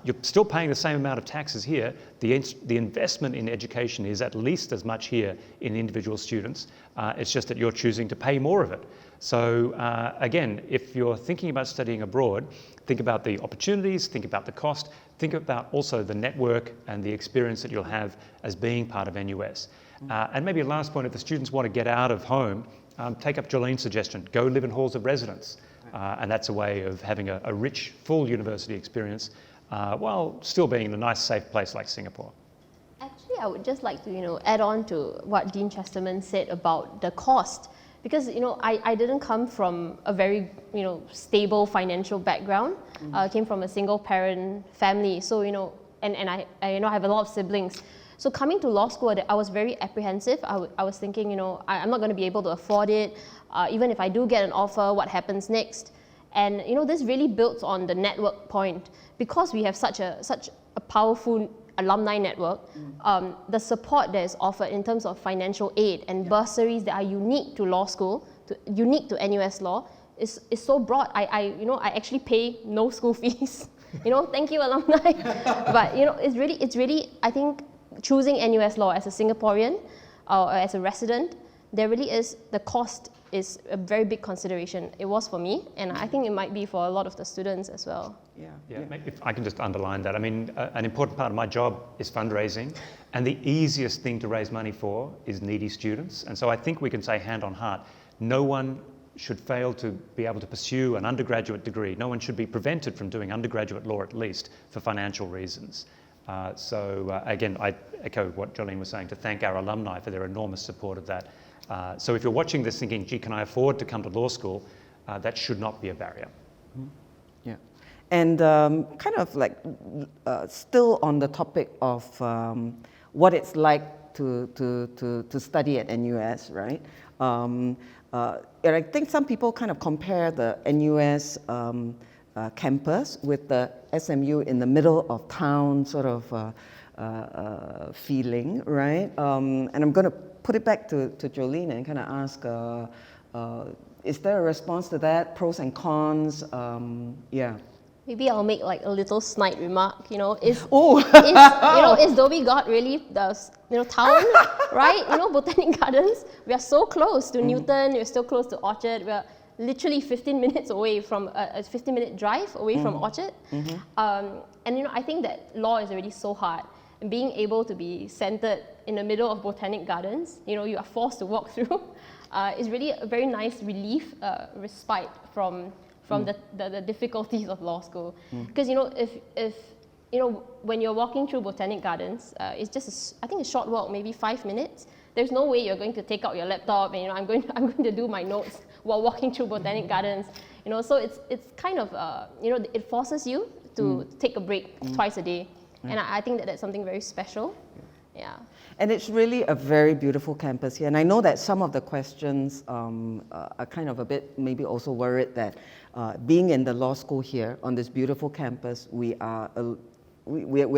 you're still paying the same amount of taxes here. The investment in education is at least as much here in individual students. It's just that you're choosing to pay more of it. So again, if you're thinking about studying abroad, think about the opportunities, think about the cost, think about also the network and the experience that you'll have as being part of NUS. And maybe a last point, if the students want to get out of home, take up Jolene's suggestion, go live in halls of residence. And that's a way of having a rich, full university experience while still being in a nice, safe place like Singapore. Actually, I would just like to, add on to what Dean Chesterman said about the cost. Because, I didn't come from a very, stable financial background. I came from a single parent family. So, and I have a lot of siblings. So coming to law school, I was very apprehensive. I was thinking, I'm not going to be able to afford it. Even if I do get an offer, what happens next? And, this really builds on the network point. Because we have such a powerful alumni network, the support that is offered in terms of financial aid and bursaries that are unique to law school, unique to NUS Law, is so broad. I actually pay no school fees. Thank you, alumni. But it's really, I think, choosing NUS Law as a Singaporean or as a resident, there really is, the cost is a very big consideration. It was for me, and I think it might be for a lot of the students as well. Yeah. If I can just underline that. I mean, an important part of my job is fundraising, and the easiest thing to raise money for is needy students. And so I think we can say hand on heart, no one should fail to be able to pursue an undergraduate degree. No one should be prevented from doing undergraduate law, at least, for financial reasons. Again, I echo what Jolene was saying, to thank our alumni for their enormous support of that. So if you're watching this thinking, gee, can I afford to come to law school? That should not be a barrier. Yeah. And kind of like still on the topic of what it's like to study at NUS, right? And I think some people kind of compare the NUS campus with the SMU in the middle of town sort of feeling, right? And I'm going to put it back to Jolene and kind of ask, is there a response to that? Pros and cons? Yeah. Maybe I'll make like a little snide remark. Is Dhoby Ghaut really the town, right? Botanic Gardens. We are so close to Newton. We're so close to Orchard. We're literally 15 minutes away from a 15-minute drive away from Orchard. And I think that law is already so hard. And being able to be centered in the middle of Botanic Gardens, you are forced to walk through, is really a very nice relief, respite from the difficulties of law school. Because if when you're walking through Botanic Gardens, it's just I think a short walk, maybe 5 minutes. There's no way you're going to take out your laptop and I'm going to do my notes while walking through botanic gardens. So it's kind of it forces you to take a break twice a day, and I think that's something very special. Yeah. And it's really a very beautiful campus here. And I know that some of the questions are kind of a bit maybe also worried that being in the law school here on this beautiful campus, we're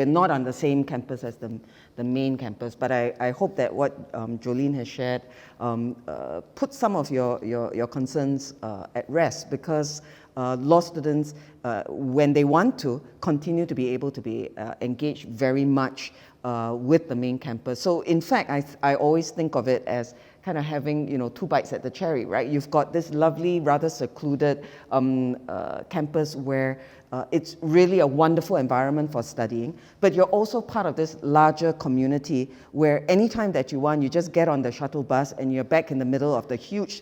not on the same campus as the main campus. But I hope that what Jolene has shared puts some of your concerns at rest, because law students, when they want to, continue to be able to be engaged very much with the main campus. So in fact, I always think of it as kind of having, two bites at the cherry, right? You've got this lovely, rather secluded campus where it's really a wonderful environment for studying, but you're also part of this larger community where anytime that you want, you just get on the shuttle bus and you're back in the middle of the huge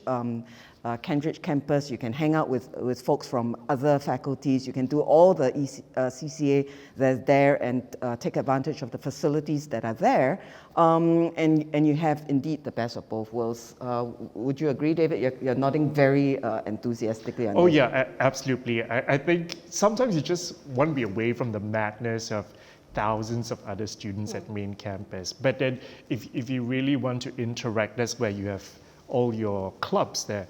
Cambridge campus. You can hang out with folks from other faculties. You can do all the CCA that's there and take advantage of the facilities that are there. And you have indeed the best of both worlds. Would you agree, David? You're nodding very enthusiastically on this. Oh yeah, absolutely. I think sometimes you just want to be away from the madness of thousands of other students at main campus. But then if you really want to interact, that's where you have all your clubs there.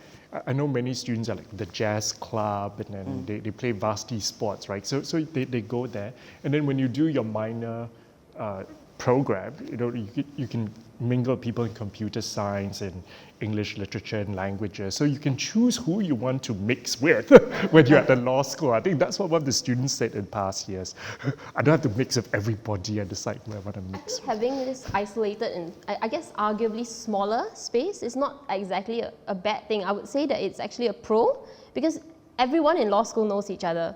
I know many students are like the jazz club, and then they play varsity sports, right? So they go there. And then when you do your minor program, you can mingle people in computer science and English literature and languages. So you can choose who you want to mix with when you're at the law school. I think that's what one of the students said in past years. I don't have to mix with everybody. I decide who I want to mix with. Having this isolated and I guess arguably smaller space is not exactly a bad thing. I would say that it's actually a pro, because everyone in law school knows each other,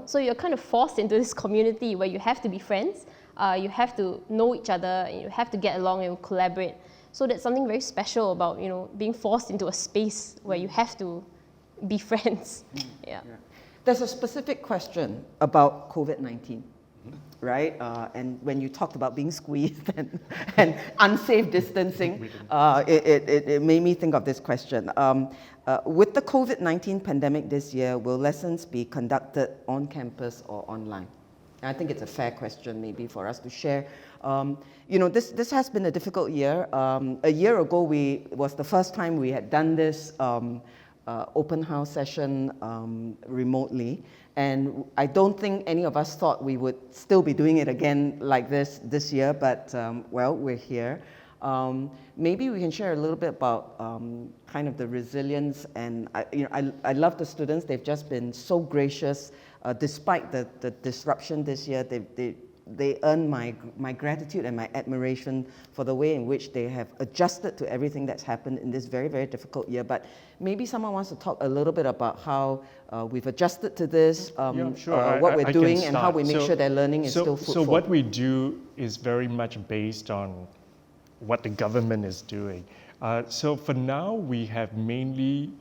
So you're kind of forced into this community where you have to be friends, you have to know each other, and you have to get along and collaborate. So that's something very special about, being forced into a space where you have to be friends. Yeah. There's a specific question about COVID-19, right? And when you talked about being squeezed and unsafe distancing, it made me think of this question. With the COVID-19 pandemic this year, will lessons be conducted on campus or online? I think it's a fair question maybe for us to share. This has been a difficult year. A year ago, was the first time we had done this open house session remotely. And I don't think any of us thought we would still be doing it again like this year, but we're here. Maybe we can share a little bit about kind of the resilience, and I love the students. They've just been so gracious. Despite the disruption this year, they earn my gratitude and my admiration for the way in which they have adjusted to everything that's happened in this very, very difficult year. But maybe someone wants to talk a little bit about how we've adjusted to this, sure. what we're I doing, can and how we make sure their learning is still fruitful. So what we do is very much based on what the government is doing. So for now, we have mainly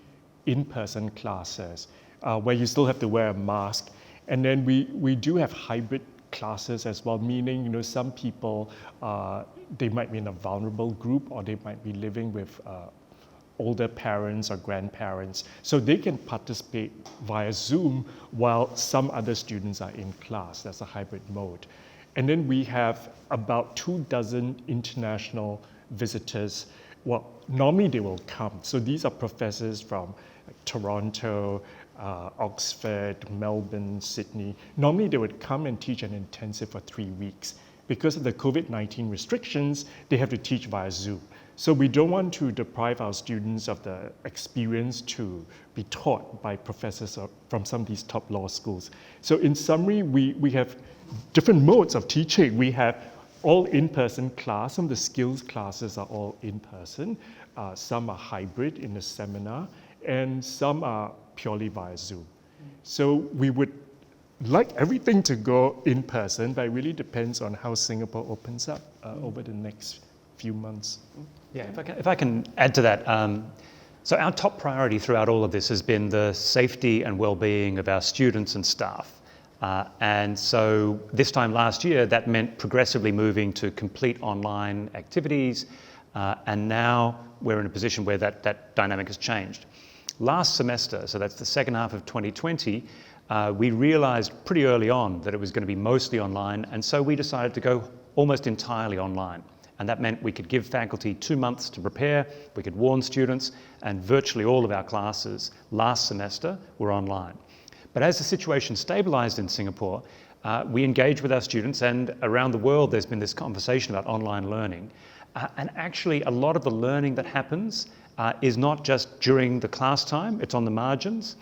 in-person classes where you still have to wear a mask. And then we do have hybrid classes as well, meaning, some people, they might be in a vulnerable group, or they might be living with older parents or grandparents. So they can participate via Zoom while some other students are in class. That's a hybrid mode. And then we have about 24 international visitors. Well, normally they will come. So these are professors from Toronto, Oxford, Melbourne, Sydney. Normally they would come and teach an intensive for 3 weeks. Because of the COVID-19 restrictions, they have to teach via Zoom. So we don't want to deprive our students of the experience to be taught by professors from some of these top law schools. So in summary, we have different modes of teaching. We have all in-person class. Some of the skills classes are all in-person. Some are hybrid in the seminar, and some are purely via Zoom. So we would like everything to go in person, but it really depends on how Singapore opens up over the next few months. Yeah, if I can add to that. So our top priority throughout all of this has been the safety and well-being of our students and staff. And so this time last year, that meant progressively moving to complete online activities, And now we're in a position where that dynamic has changed. Last semester, so that's the second half of 2020, we realized pretty early on that it was going to be mostly online, and so we decided to go almost entirely online. And that meant we could give faculty 2 months to prepare, we could warn students, and virtually all of our classes last semester were online. But as the situation stabilized in Singapore, we engaged with our students, and around the world there's been this conversation about online learning. And actually a lot of the learning that happens is not just during the class time, it's on the margins.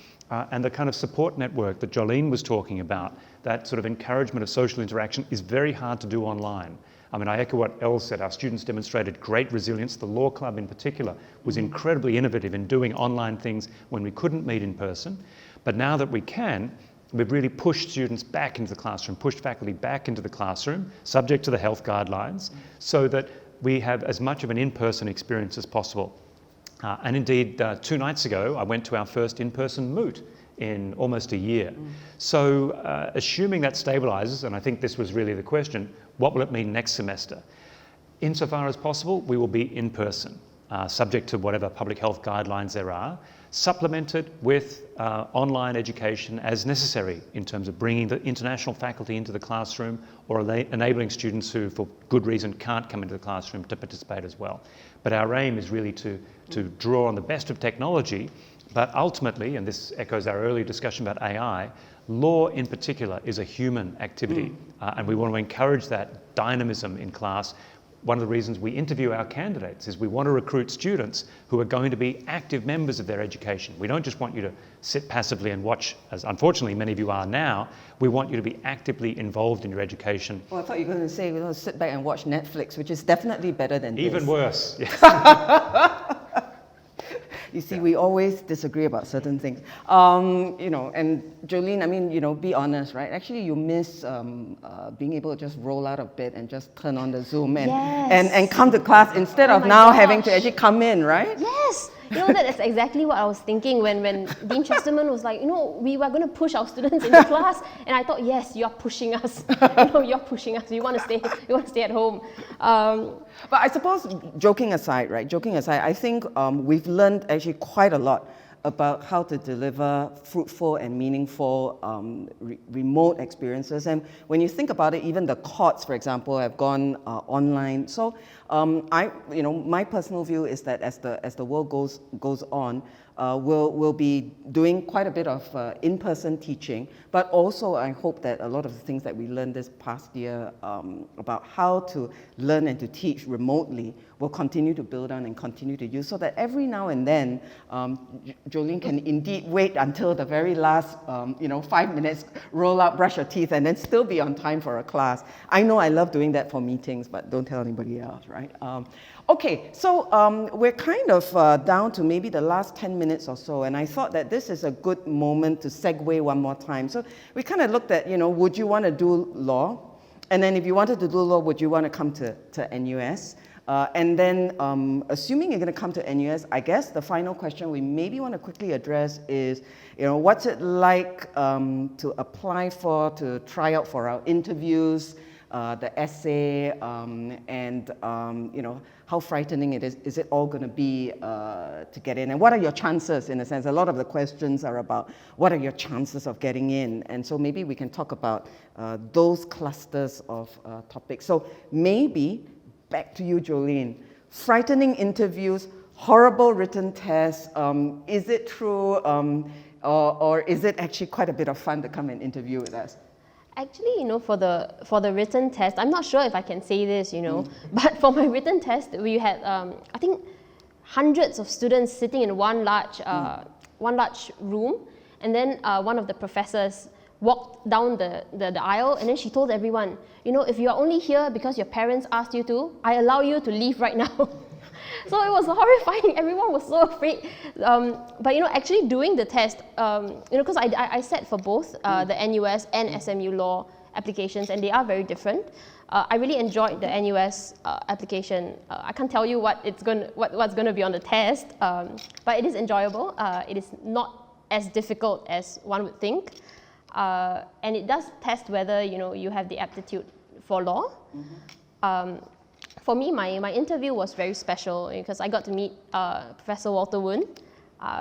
And the kind of support network that Jolene was talking about, that sort of encouragement of social interaction, is very hard to do online. I mean, I echo what Elle said, our students demonstrated great resilience. The Law Club in particular was incredibly innovative in doing online things when we couldn't meet in person. But now that we can, we've really pushed students back into the classroom, pushed faculty back into the classroom, subject to the health guidelines, so that we have as much of an in-person experience as possible. And indeed, 2 nights ago, I went to our first in-person moot in almost a year. So assuming that stabilizes, and I think this was really the question, what will it mean next semester? Insofar as possible, we will be in person, subject to whatever public health guidelines there are, supplemented with online education as necessary in terms of bringing the international faculty into the classroom or enabling students who, for good reason, can't come into the classroom to participate as well. But our aim is really to draw on the best of technology, but ultimately, and this echoes our earlier discussion about AI, law in particular is a human activity, and we want to encourage that dynamism in class. One of the reasons we interview our candidates is we want to recruit students who are going to be active members of their education. We don't just want you to sit passively and watch, as unfortunately many of you are now. We want you to be actively involved in your education. Well, I thought you were going to say we're going to sit back and watch Netflix, which is definitely better than this. Even worse. Yes. You see, we always disagree about certain things. You know, and Jolene, I mean, you know, be honest, right? Actually, you miss being able to just roll out of bed and just turn on the Zoom and come to class instead of now having to actually come in, right? Yes! You know, that's exactly what I was thinking when Dean Chesterman was like, you know, we were going to push our students into class, and I thought, yes, you're pushing us. You know, you're pushing us. You want to stay at home. But I suppose, joking aside, right? Joking aside, I think we've learned actually quite a lot about how to deliver fruitful and meaningful remote experiences. And when you think about it, even the courts, for example, have gone online. So you know, my personal view is that as the world goes on, we'll be doing quite a bit of in-person teaching, but also I hope that a lot of the things that we learned this past year about how to learn and to teach remotely will continue to build on and continue to use, so that every now and then Jolene can indeed wait until the very last 5 minutes, roll out, brush your teeth, and then still be on time for a class. I know I love doing that for meetings, but don't tell anybody else, right? Okay, so we're kind of down to maybe the last 10 minutes or so, and I thought that this is a good moment to segue one more time. So we kind of looked at, would you want to do law? And then if you wanted to do law, would you want to come to NUS? And then assuming you're going to come to NUS, I guess the final question we maybe want to quickly address is, what's it like to apply for, to try out for our interviews, the essay, and how frightening it is. Is it all going to be to get in? And what are your chances, in a sense? A lot of the questions are about what are your chances of getting in? And so maybe we can talk about those clusters of topics. So maybe, back to you, Jolene. Frightening interviews, horrible written tests. Is it true, or is it actually quite a bit of fun to come and interview with us? Actually, for the written test, I'm not sure if I can say this, but for my written test, we had, I think, hundreds of students sitting in one large room, and then one of the professors walked down the aisle, and then she told everyone, if you are only here because your parents asked you to, I allow you to leave right now. So it was horrifying. Everyone was so afraid. But actually doing the test, because I sat for both the NUS and SMU law applications, and they are very different. I really enjoyed the NUS application. I can't tell you what's going to be on the test, but it is enjoyable. It is not as difficult as one would think, and it does test whether you have the aptitude for law. For me, my interview was very special because I got to meet Professor Walter Woon,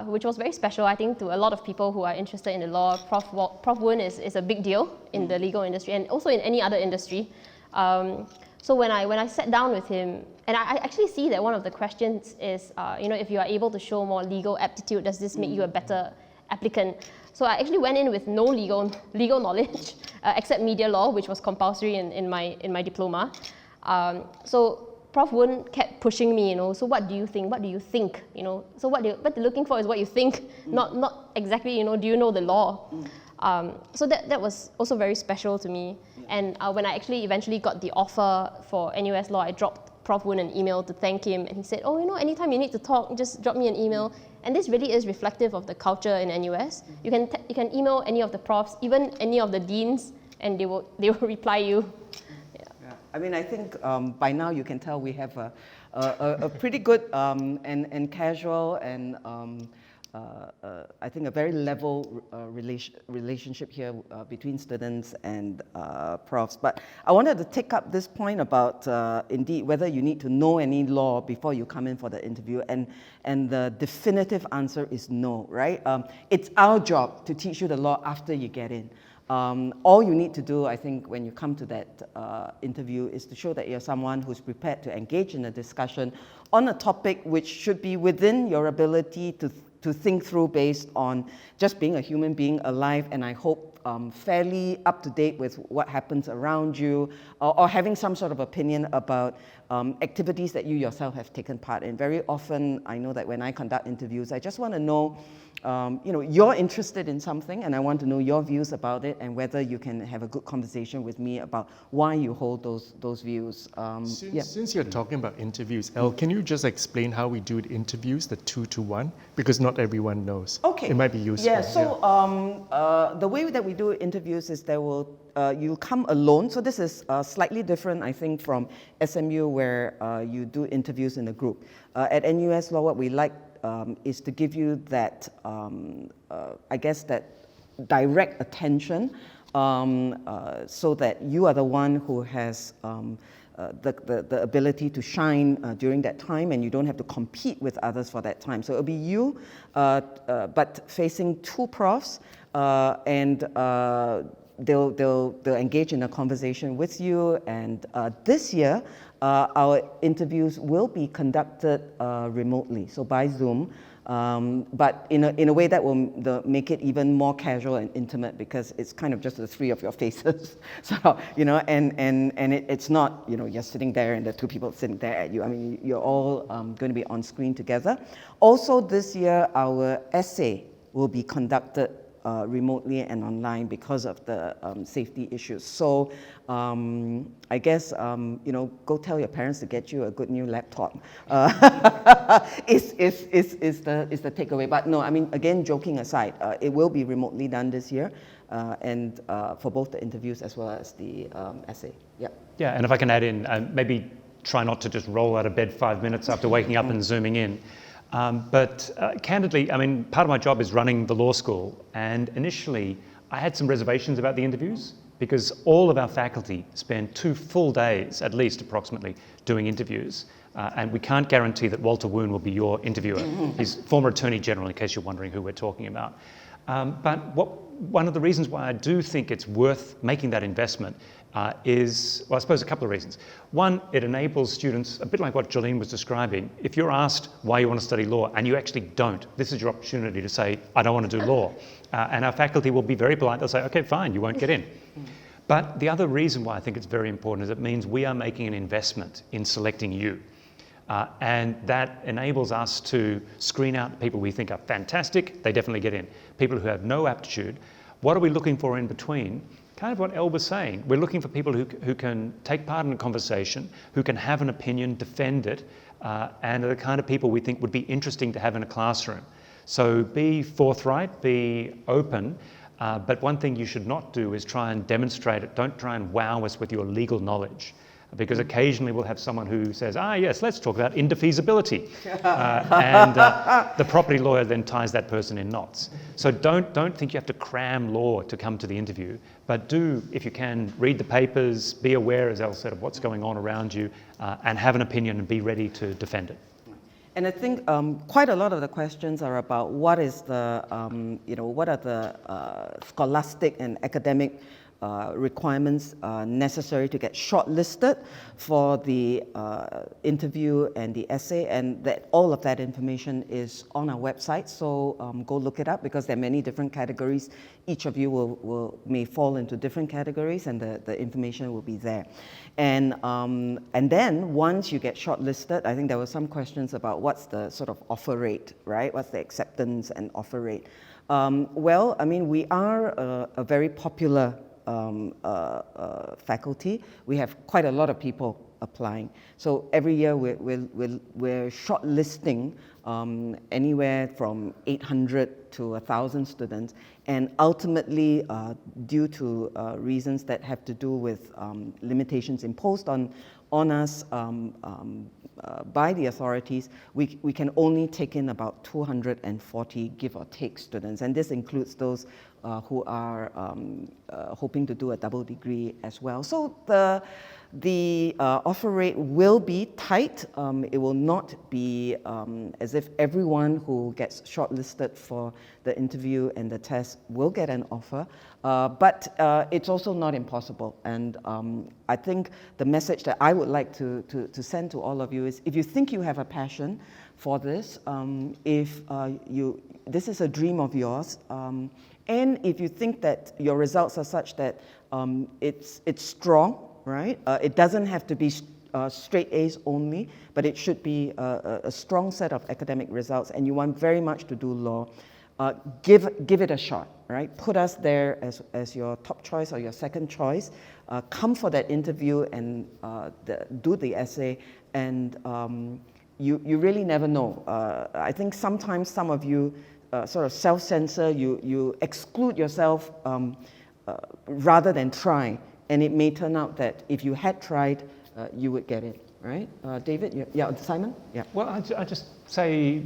which was very special, I think, to a lot of people who are interested in the law. Prof Woon is a big deal in the legal industry and also in any other industry. So when I sat down with him, and I actually see that one of the questions is, if you are able to show more legal aptitude, does this make you a better applicant? So I actually went in with no legal knowledge, except media law, which was compulsory in my diploma. So Prof Woon kept pushing me, so what do you think? What do you think? So what they're looking for is what you think, not exactly, do you know the law? So that was also very special to me. And when I actually eventually got the offer for NUS Law, I dropped Prof Woon an email to thank him, and he said, anytime you need to talk, just drop me an email. And this really is reflective of the culture in NUS. You can email any of the profs, even any of the deans, and they will reply you. I mean, I think by now you can tell we have a pretty good and casual and I think a very level relationship here between students and profs. But I wanted to take up this point about indeed whether you need to know any law before you come in for the interview, and the definitive answer is no, right? It's our job to teach you the law after you get in. All you need to do, I think, when you come to that interview is to show that you're someone who's prepared to engage in a discussion on a topic which should be within your ability to think through based on just being a human being alive, and I hope fairly up to date with what happens around you, or having some sort of opinion about activities that you yourself have taken part in. Very often, I know that when I conduct interviews, I just want to know, you're interested in something, and I want to know your views about it, and whether you can have a good conversation with me about why you hold those views. Since you're talking about interviews, Elle, can you just explain how we do the interviews, the 2-to-1? Because not everyone knows. Okay. It might be useful. Yeah, so the way that we do interviews is you come alone. So this is slightly different, I think, from SMU where you do interviews in a group. At NUS Law, what we like is to give you that, I guess, that direct attention so that you are the one who has the ability to shine during that time, and you don't have to compete with others for that time. So it'll be you, but facing two profs, and they'll engage in a conversation with you. And this year, our interviews will be conducted remotely, so by Zoom. But in a way that will make it even more casual and intimate, because it's kind of just the three of your faces. So, and it's not, you're sitting there and the two people sitting there at you. I mean, you're all going to be on screen together. Also this year, our essay will be conducted remotely and online because of the safety issues. So I guess, go tell your parents to get you a good new laptop is the takeaway. But no, I mean, again, joking aside, it will be remotely done this year, and for both the interviews as well as the essay. Yeah. Yeah, and if I can add in, maybe try not to just roll out of bed 5 minutes after waking up and zooming in. But candidly, I mean, part of my job is running the law school, and initially I had some reservations about the interviews because all of our faculty spend 2 full days, at least approximately, doing interviews, and we can't guarantee that Walter Woon will be your interviewer. He's former Attorney General, in case you're wondering who we're talking about. But one of the reasons why I do think it's worth making that investment is, well, I suppose a couple of reasons. One, it enables students, a bit like what Jolene was describing, if you're asked why you want to study law and you actually don't, this is your opportunity to say, I don't want to do law. And our faculty will be very polite. They'll say, okay, fine, you won't get in. But the other reason why I think it's very important is it means we are making an investment in selecting you. And that enables us to screen out people we think are fantastic, they definitely get in. People who have no aptitude, what are we looking for in between? Kind of what Elle was saying. We're looking for people who can take part in a conversation, who can have an opinion, defend it, and are the kind of people we think would be interesting to have in a classroom. So be forthright, be open, but one thing you should not do is try and demonstrate it. Don't try and wow us with your legal knowledge. because occasionally we'll have someone who says, yes, let's talk about indefeasibility. And the property lawyer then ties that person in knots. So don't think you have to cram law to come to the interview, but do, if you can, read the papers, be aware, as Elle said, of what's going on around you, and have an opinion and be ready to defend it. And I think quite a lot of the questions are about what is the, what are the scholastic and academic requirements necessary to get shortlisted for the interview and the essay, and that all of that information is on our website. So go look it up, because there are many different categories. Each of you may fall into different categories, and the information will be there. And then once you get shortlisted, I think there were some questions about what's the sort of offer rate, right? What's the acceptance and offer rate? Well, I mean, we are a very popular faculty. We have quite a lot of people applying. So every year we're shortlisting anywhere from 800 to 1,000 students, and ultimately, due to reasons that have to do with limitations imposed on us by the authorities, we can only take in about 240, give or take, students, and this includes those who are hoping to do a double degree as well. So the offer rate will be tight. It will not be as if everyone who gets shortlisted for the interview and the test will get an offer, but it's also not impossible. And I think the message that I would like to send to all of you is, if you think you have a passion for this, if this is a dream of yours, and if you think that your results are such that it's strong, right? It doesn't have to be straight A's only, but it should be a strong set of academic results, and you want very much to do law. Give it a shot, right? Put us there as your top choice or your second choice. Come for that interview and do the essay, and you really never know. I think sometimes some of you sort of self-censor, you exclude yourself rather than try, and it may turn out that if you had tried, you would get it, right? David, yeah, Simon? Yeah. Well, I just say,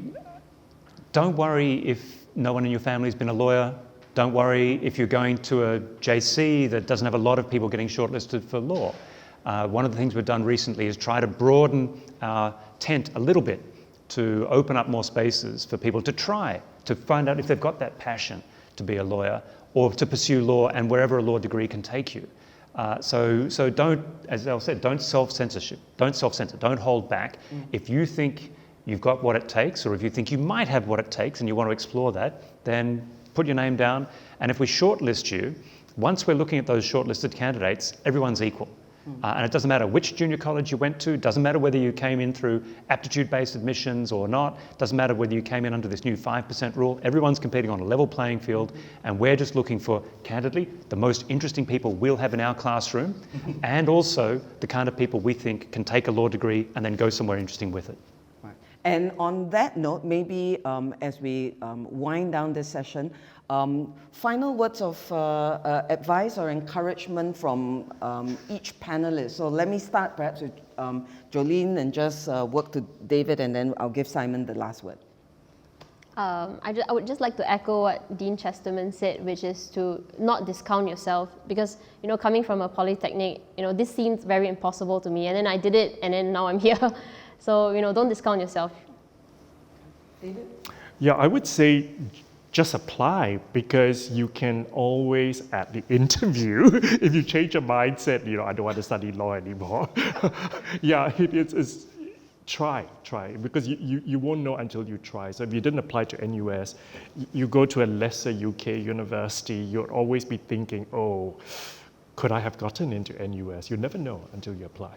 don't worry if no one in your family has been a lawyer. Don't worry if you're going to a JC that doesn't have a lot of people getting shortlisted for law. One of the things we've done recently is try to broaden our tent a little bit to open up more spaces for people to try, to find out if they've got that passion to be a lawyer or to pursue law, and wherever a law degree can take you. So don't, as Elle said, don't self-censor, don't hold back. If you think you've got what it takes, or if you think you might have what it takes and you want to explore that, then put your name down. And if we shortlist you, once we're looking at those shortlisted candidates, everyone's equal. And it doesn't matter which junior college you went to, doesn't matter whether you came in through aptitude-based admissions or not, doesn't matter whether you came in under this new 5% rule. Everyone's competing on a level playing field, and we're just looking for, candidly, the most interesting people we'll have in our classroom, and also the kind of people we think can take a law degree and then go somewhere interesting with it. And on that note, maybe as we wind down this session, final words of advice or encouragement from each panelist. So let me start perhaps with Jolene, and just work to David, and then I'll give Simon the last word. I would just like to echo what Dean Chesterman said, which is to not discount yourself, because, coming from a polytechnic, this seemed very impossible to me, and then I did it, and then now I'm here. So, don't discount yourself. David? Yeah, I would say just apply, because you can always, at the interview, if you change your mindset, I don't want to study law anymore. Yeah, it's try, because you won't know until you try. So if you didn't apply to NUS, you go to a lesser UK university, you'll always be thinking, oh, could I have gotten into NUS? You never know until you apply.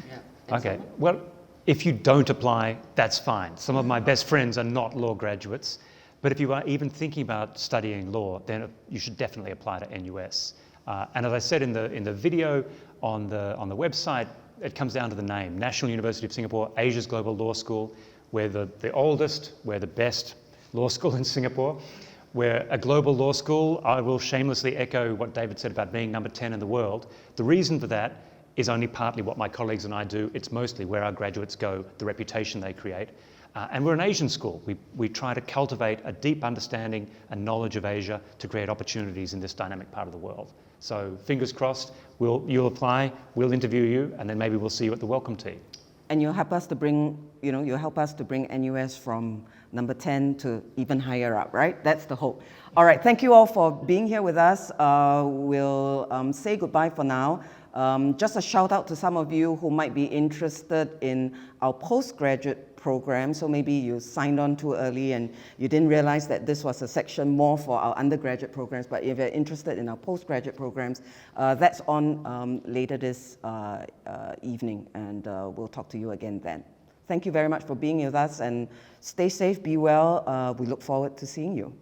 Yeah. Okay, well, if you don't apply, that's fine. Some of my best friends are not law graduates, but if you are even thinking about studying law, then you should definitely apply to NUS. And as I said in the video on the website, it comes down to the name, National University of Singapore, Asia's Global Law School. We're the oldest, we're the best law school in Singapore. We're a global law school. I will shamelessly echo what David said about being number 10 in the world. The reason for that is only partly what my colleagues and I do. It's mostly where our graduates go, the reputation they create. And we're an Asian school. We try to cultivate a deep understanding and knowledge of Asia to create opportunities in this dynamic part of the world. So fingers crossed, you'll apply, we'll interview you, and then maybe we'll see you at the welcome tea. And you'll help us to bring, you'll help us to bring NUS from number 10 to even higher up, right? That's the hope. All right, thank you all for being here with us. We'll say goodbye for now. Just a shout out to some of you who might be interested in our postgraduate program. So maybe you signed on too early and you didn't realize that this was a section more for our undergraduate programs. But if you're interested in our postgraduate programs, that's on later this evening, and we'll talk to you again then. Thank you very much for being with us, and stay safe, be well. We look forward to seeing you.